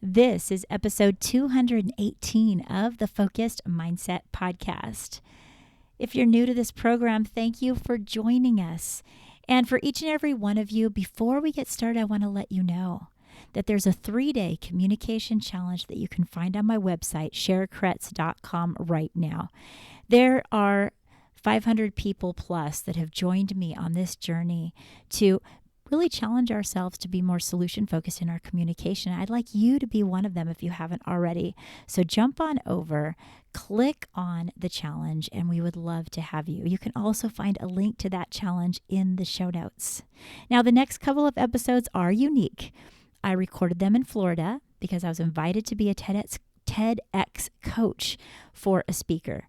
This is episode 218 of the Focused Mindset Podcast. If you're new to this program, thank you for joining us. And for each and every one of you, before we get started, I want to let you know that there's a 3-day communication challenge that you can find on my website, cherkretz.com right now. There are 500 people plus that have joined me on this journey to really challenge ourselves to be more solution focused in our communication. I'd like you to be one of them if you haven't already. So jump on over, click on the challenge, and we would love to have you. You can also find a link to that challenge in the show notes. Now, the next couple of episodes are unique. I recorded them in Florida because I was invited to be a TEDx coach for a speaker.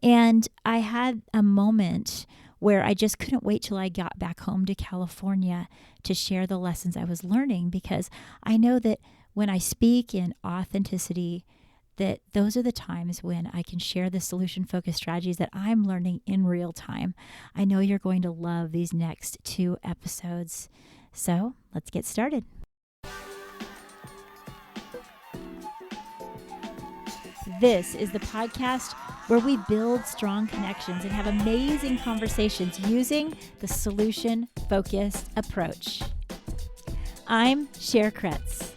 And I had a moment where I just couldn't wait till I got back home to California to share the lessons I was learning, because I know that when I speak in authenticity, that those are the times when I can share the solution-focused strategies that I'm learning in real time. I know you're going to love these next 2 episodes. So let's get started. This is the podcast where we build strong connections and have amazing conversations using the solution-focused approach. I'm Cher Kretz.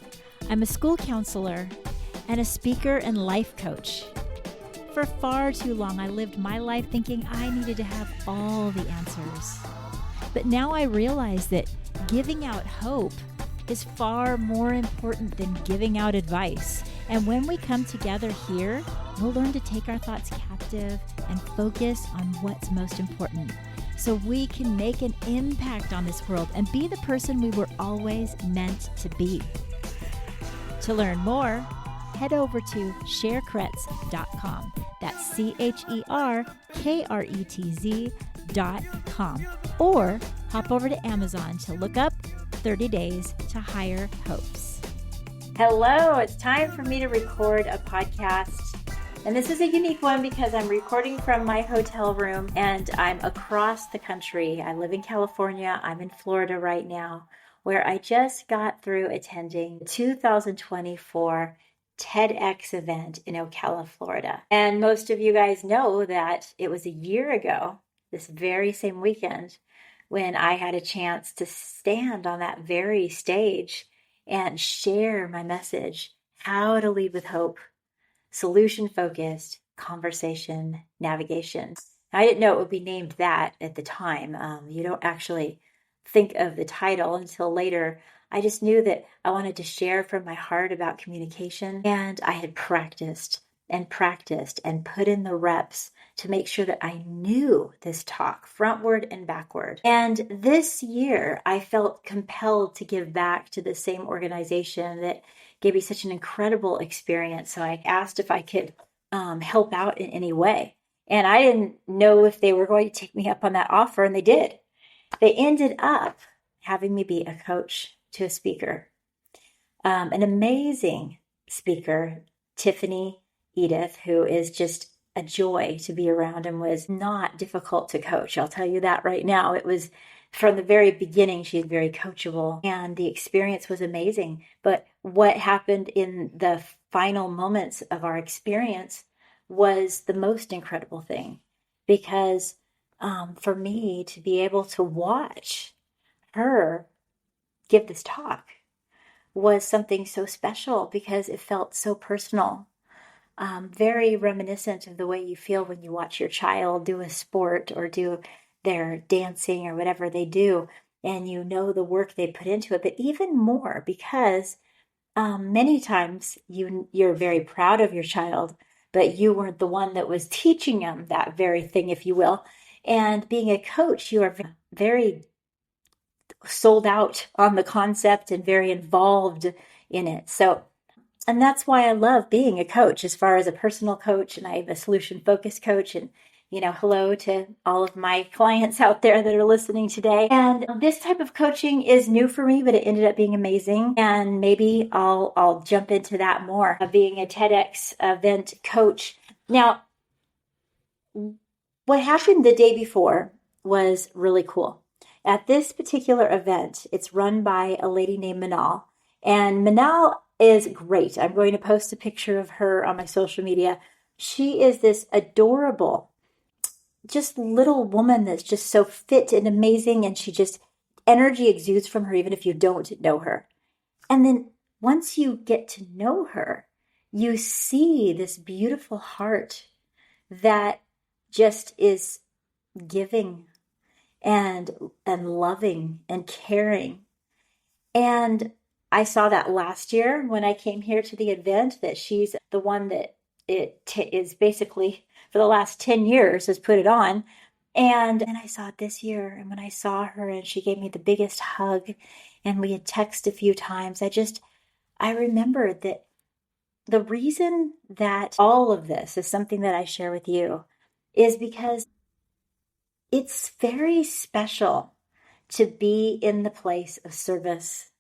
I'm a school counselor and a speaker and life coach. For far too long, I lived my life thinking I needed to have all the answers. But now I realize that giving out hope is far more important than giving out advice. And when we come together here, we'll learn to take our thoughts captive and focus on what's most important, so we can make an impact on this world and be the person we were always meant to be. To learn more, head over to cherkretz.com. That's cherkretz.com. Or hop over to Amazon to look up 30 Days to Higher Hopes. Hello, it's time for me to record a podcast. And this is a unique one because I'm recording from my hotel room and I'm across the country. I live in California. I'm in Florida right now, where I just got through attending the 2024 TEDx event in Ocala, Florida. And most of you guys know that it was a year ago, this very same weekend, when I had a chance to stand on that very stage and share my message, how to lead with hope, solution-focused conversation navigation. I didn't know it would be named that at the time. You don't actually think of the title until later. I just knew that I wanted to share from my heart about communication, and I had practiced and put in the reps to make sure that I knew this talk frontward and backward. And this year, I felt compelled to give back to the same organization that gave me such an incredible experience. So I asked if I could help out in any way. And I didn't know if they were going to take me up on that offer, and they did. They ended up having me be a coach to a speaker. An amazing speaker, Tiffany Edith, who is just a joy to be around and was not difficult to coach. I'll tell you that right now. It was from the very beginning, she's very coachable, and the experience was amazing. But what happened in the final moments of our experience was the most incredible thing, because for me to be able to watch her give this talk was something so special, because it felt so personal. Very reminiscent of the way you feel when you watch your child do a sport or do their dancing or whatever they do, and you know the work they put into it. But even more because many times you're very proud of your child, but you weren't the one that was teaching them that very thing, if you will. And being a coach, you are very sold out on the concept and very involved in it. And that's why I love being a coach, as far as a personal coach, and I'm a solution-focused coach. And, hello to all of my clients out there that are listening today. And this type of coaching is new for me, but it ended up being amazing. And maybe I'll jump into that more, being a TEDx event coach. Now, what happened the day before was really cool. At this particular event, it's run by a lady named Manal. And Manal is great. I'm going to post a picture of her on my social media. She is this adorable, just little woman that's just so fit and amazing. And she just, energy exudes from her, even if you don't know her. And then once you get to know her, you see this beautiful heart that just is giving and loving and caring. And I saw that last year when I came here to the event, that she's the one that is basically for the last 10 years has put it on. And I saw it this year. And when I saw her and she gave me the biggest hug and we had texted a few times, I remembered that the reason that all of this is something that I share with you is because it's very special to be in the place of service.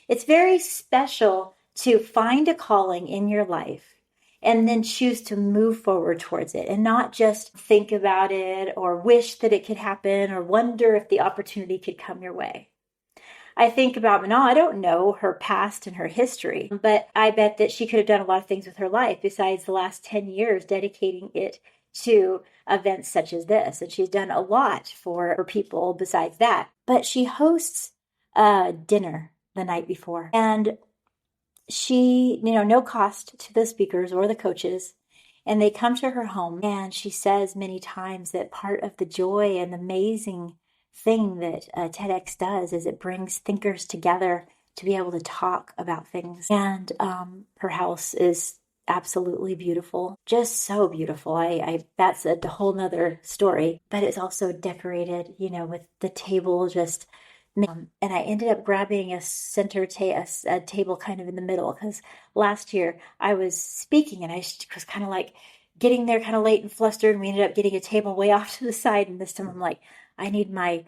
It's very special to find a calling in your life and then choose to move forward towards it and not just think about it or wish that it could happen or wonder if the opportunity could come your way. I think about Manal. I don't know her past and her history, but I bet that she could have done a lot of things with her life besides the last 10 years dedicating it to events such as this. And she's done a lot for people besides that. But she hosts a dinner the night before. And she, no cost to the speakers or the coaches. And they come to her home. And she says many times that part of the joy and amazing thing that TEDx does is it brings thinkers together to be able to talk about things. And her house is absolutely beautiful, just so beautiful. That's a whole nother story, but it's also decorated, with the table just. And I ended up grabbing a center a table kind of in the middle because last year I was speaking and I was kind of like getting there kind of late and flustered, and we ended up getting a table way off to the side. And this time I'm like, I need my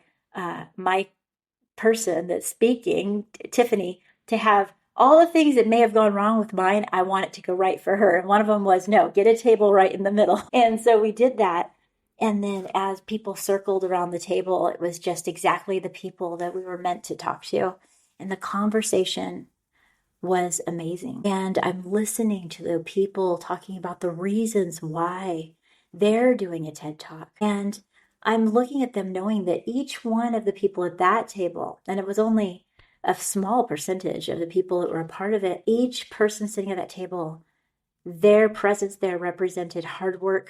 person that's speaking, Tiffany, to have all the things that may have gone wrong with mine. I want it to go right for her. And one of them was, no, get a table right in the middle. And so we did that. And then as people circled around the table, it was just exactly the people that we were meant to talk to. And the conversation was amazing. And I'm listening to the people talking about the reasons why they're doing a TED Talk. And I'm looking at them knowing that each one of the people at that table, and it was only a small percentage of the people that were a part of it, each person sitting at that table, their presence there represented hard work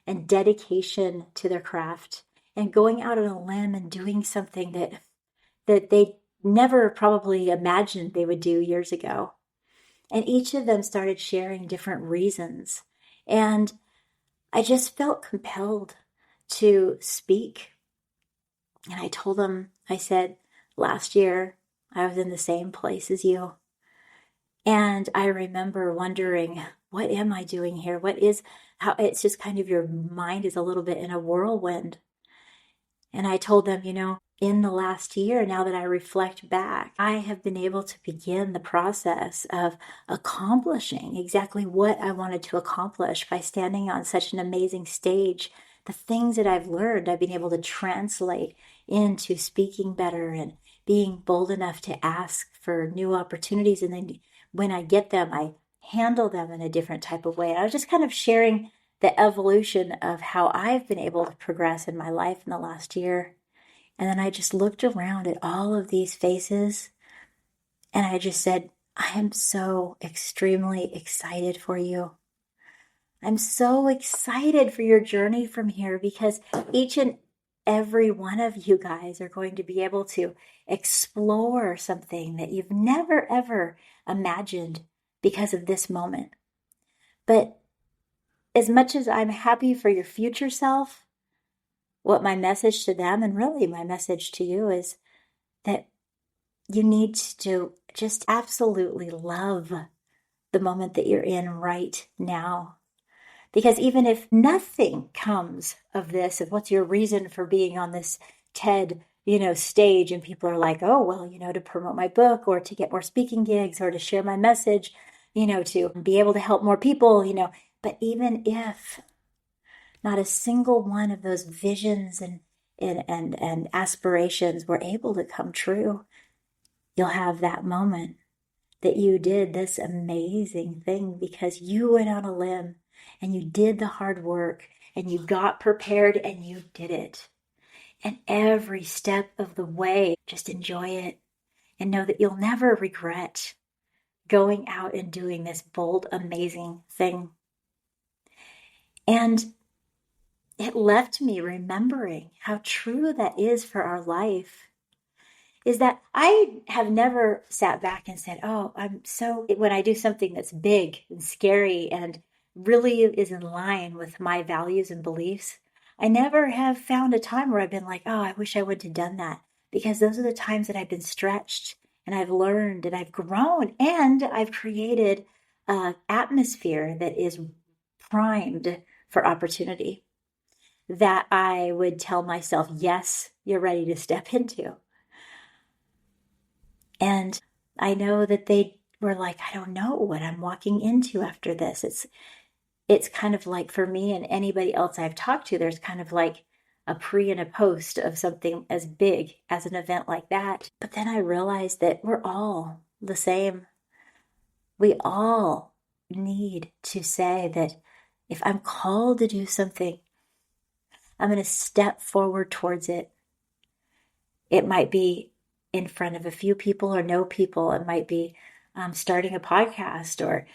and dedication to their craft and going out on a limb and doing something that they never probably imagined they would do years ago. And each of them started sharing different reasons. And I just felt compelled to speak. And I told them, I said, last year I was in the same place as you. And I remember wondering, what am I doing here? How it's just kind of your mind is a little bit in a whirlwind. And I told them, in the last year, now that I reflect back, I have been able to begin the process of accomplishing exactly what I wanted to accomplish by standing on such an amazing stage. The things that I've learned, I've been able to translate into speaking better and being bold enough to ask for new opportunities. And then when I get them, I handle them in a different type of way. And I was just kind of sharing the evolution of how I've been able to progress in my life in the last year. And then I just looked around at all of these faces and I just said, I am so extremely excited for you. I'm so excited for your journey from here because each and every one of you guys are going to be able to explore something that you've never, ever imagined because of this moment. But as much as I'm happy for your future self, what my message to them and really my message to you is that you need to just absolutely love the moment that you're in right now. Because even if nothing comes of this, of what's your reason for being on this TED, stage, and people are like, oh, well, to promote my book or to get more speaking gigs or to share my message, to be able to help more people, but even if not a single one of those visions and aspirations were able to come true, you'll have that moment that you did this amazing thing because you went on a limb and you did the hard work and you got prepared and you did it. And every step of the way, just enjoy it and know that you'll never regret going out and doing this bold, amazing thing. And it left me remembering how true that is for our life. Is that I have never sat back and said, oh, when I do something that's big and scary and really is in line with my values and beliefs, I never have found a time where I've been like, oh, I wish I would have done that. Because those are the times that I've been stretched and I've learned and I've grown and I've created an atmosphere that is primed for opportunity that I would tell myself, yes, you're ready to step into. And I know that they were like, I don't know what I'm walking into after this. It's kind of like for me and anybody else I've talked to, there's kind of like a pre and a post of something as big as an event like that. But then I realized that we're all the same. We all need to say that if I'm called to do something, I'm going to step forward towards it. It might be in front of a few people or no people. It might be starting a podcast or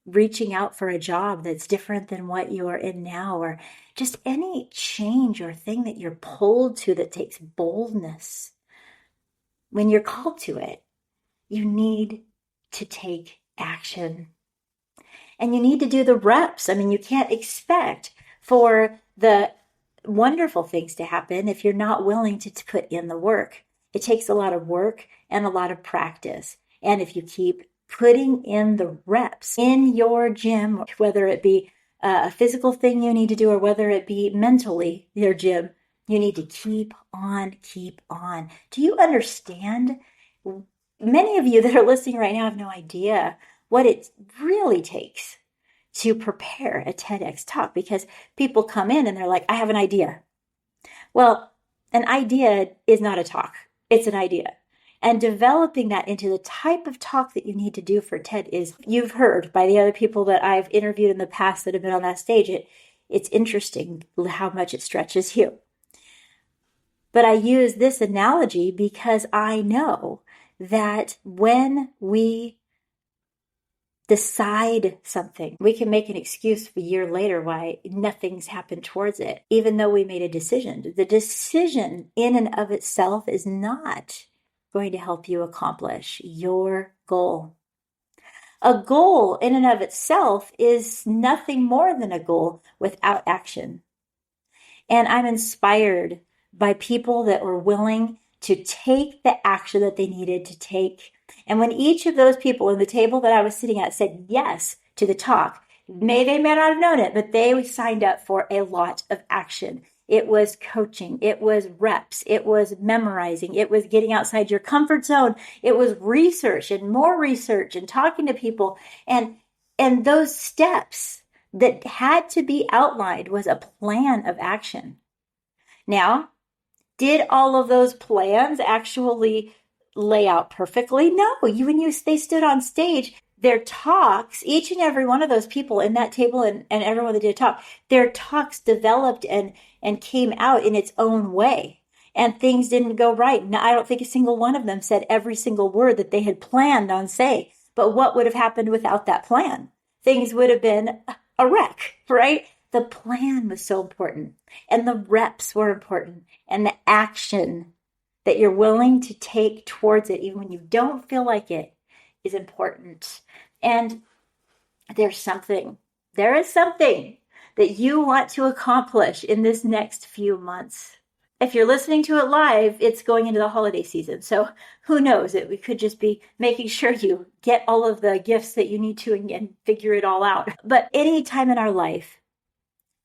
reaching out for a job that's different than what you are in now, or just any change or thing that you're pulled to that takes boldness. When you're called to it, you need to take action. And you need to do the reps. I mean, you can't expect for the wonderful things to happen if you're not willing to put in the work. It takes a lot of work and a lot of practice. And if you keep putting in the reps in your gym, whether it be a physical thing you need to do or whether it be mentally your gym, you need to keep on, keep on. Do you understand? Many of you that are listening right now have no idea what it really takes to prepare a TEDx talk, because people come in and they're like, I have an idea. Well, an idea is not a talk. It's an idea. And developing that into the type of talk that you need to do for TED is, you've heard by the other people that I've interviewed in the past that have been on that stage, it's interesting how much it stretches you. But I use this analogy because I know that when we decide something, we can make an excuse a year later why nothing's happened towards it, even though we made a decision. The decision in and of itself is not going to help you accomplish your goal. A goal in and of itself is nothing more than a goal without action. And I'm inspired by people that were willing to take the action that they needed to take. And when each of those people in the table that I was sitting at said yes to the talk, they may not have known it, but they signed up for a lot of action. It was coaching, it was reps, it was memorizing, it was getting outside your comfort zone, it was research and more research and talking to people. And those steps that had to be outlined was a plan of action. Now, did all of those plans actually lay out perfectly? No. They stood on stage, their talks, each and every one of those people in that table and everyone that did a talk, their talks developed and came out in its own way. And things didn't go right. Now, I don't think a single one of them said every single word that they had planned on saying. But what would have happened without that plan? Things would have been a wreck, right? The plan was so important, and the reps were important, and the action that you're willing to take towards it, even when you don't feel like it, is important. And there is something that you want to accomplish in this next few months. If you're listening to it live, it's going into the holiday season. So who knows? We could just be making sure you get all of the gifts that you need to and figure it all out. But any time in our life,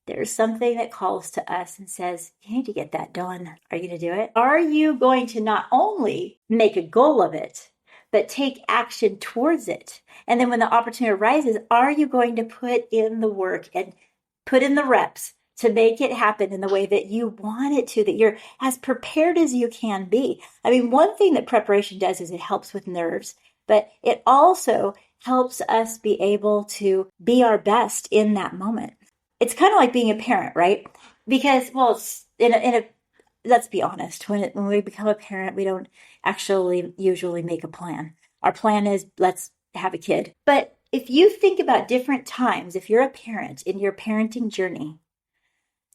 there's something that calls to us and says, you need to get that done. Are you going to do it? Are you going to not only make a goal of it, but take action towards it? And then when the opportunity arises, are you going to put in the work and put in the reps to make it happen in the way that you want it to, that you're as prepared as you can be? I mean, one thing that preparation does is it helps with nerves. but it also helps us be able to be our best in that moment. It's kind of like being a parent, right? Because, well, it's let's be honest, when we become a parent, we don't actually usually make a plan. Our plan is, let's have a kid. But if you think about different times, if you're a parent in your parenting journey,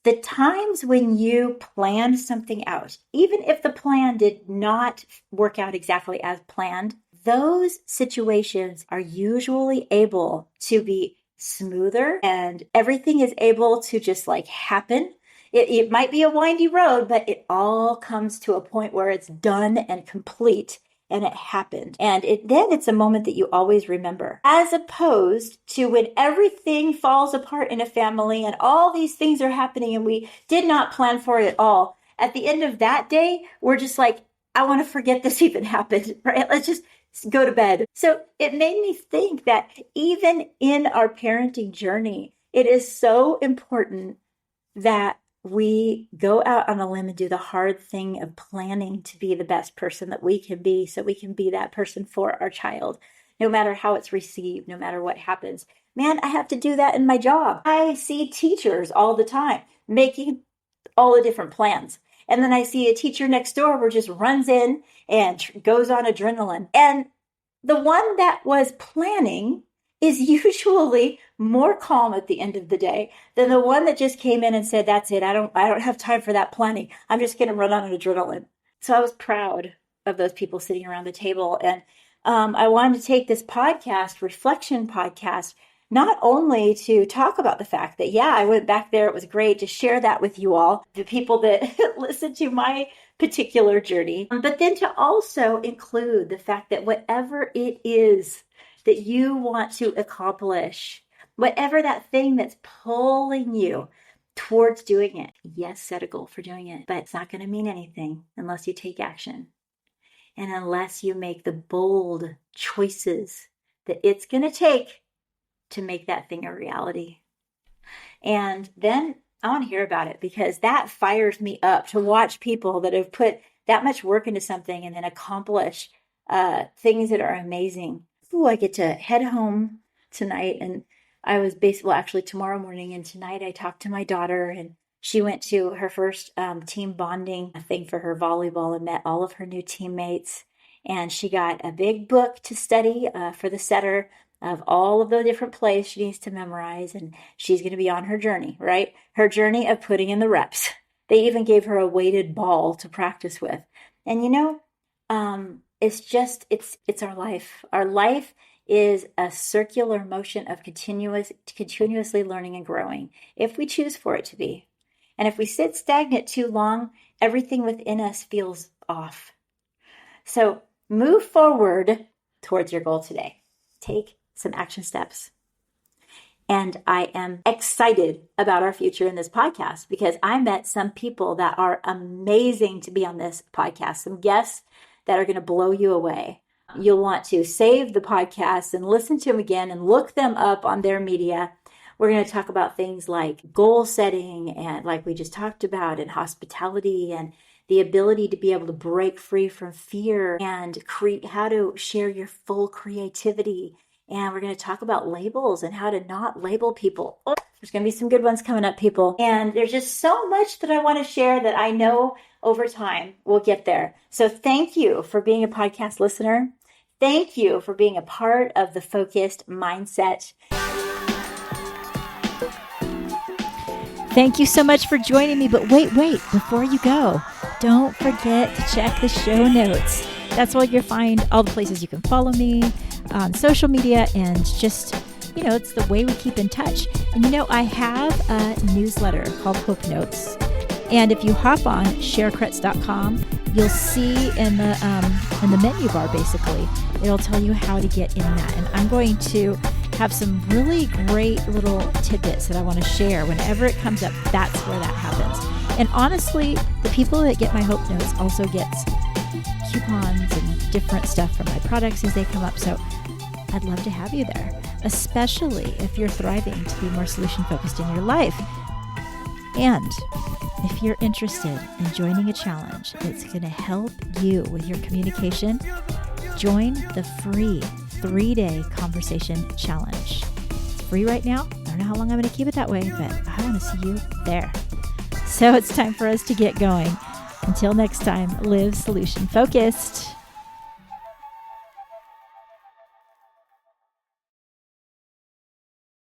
the times when you planned something out, even if the plan did not work out exactly as planned, those situations are usually able to be smoother and everything is able to just like happen. It might be a windy road, but it all comes to a point where it's done and complete and it happened. And then it's a moment that you always remember, as opposed to when everything falls apart in a family and all these things are happening and we did not plan for it at all. At the end of that day, we're just like, I want to forget this even happened, right? Let's just go to bed. So it made me think that even in our parenting journey, it is so important that we go out on a limb and do the hard thing of planning to be the best person that we can be, so we can be that person for our child, no matter how it's received, no matter what happens. Man, I have to do that in my job. I see teachers all the time making all the different plans. And then I see a teacher next door who just runs in and goes on adrenaline. And the one that was planning is usually more calm at the end of the day than the one that just came in and said, that's it. I don't have time for that planning. I'm just going to run on adrenaline. So I was proud of those people sitting around the table. And I wanted to take this reflection podcast, not only to talk about the fact that, yeah, I went back there. It was great to share that with you all, the people that listen to my particular journey, but then to also include the fact that whatever it is that you want to accomplish, whatever that thing that's pulling you towards doing it, yes, set a goal for doing it, but it's not going to mean anything unless you take action and unless you make the bold choices that it's going to take to make that thing a reality. And then I want to hear about it, because that fires me up to watch people that have put that much work into something and then accomplish things that are amazing. Ooh, I get to head home tonight, and I was actually tomorrow morning, and tonight I talked to my daughter, and she went to her first team bonding thing for her volleyball and met all of her new teammates, and she got a big book to study for the setter of all of the different plays she needs to memorize, and she's going to be on her journey, right? Her journey of putting in the reps. They even gave her a weighted ball to practice with. And it's our life. Our life is a circular motion of continuously learning and growing, if we choose for it to be. And if we sit stagnant too long, everything within us feels off. So move forward towards your goal today. Take some action steps. And I am excited about our future in this podcast, because I met some people that are amazing to be on this podcast, some guests that are going to blow you away. You'll want to save the podcast and listen to them again and look them up on their media. We're going to talk about things like goal setting, and like we just talked about, and hospitality, and the ability to be able to break free from fear, and how to share your full creativity. And we're going to talk about labels and how to not label people. Oh, there's going to be some good ones coming up, people. And there's just so much that I want to share that I know over time we'll get there. So thank you for being a podcast listener. Thank you for being a part of the Focused Mindset. Thank you so much for joining me. But wait, before you go, don't forget to check the show notes. That's where you'll find all the places you can follow me on social media, and just, it's the way we keep in touch. And I have a newsletter called Hope Notes. And if you hop on chercretz.com, you'll see in the menu bar, basically, it'll tell you how to get in that. And I'm going to have some really great little tidbits that I want to share. Whenever it comes up, that's where that happens. And honestly, the people that get my Hope Notes also get coupons and different stuff for my products as they come up. So I'd love to have you there, especially if you're thriving to be more solution focused in your life. And if you're interested in joining a challenge that's going to help you with your communication join the free 3-day conversation challenge. It's free right now. I don't know how long I'm going to keep it that way, but I want to see you there. So it's time for us to get going. Until next time, live solution focused.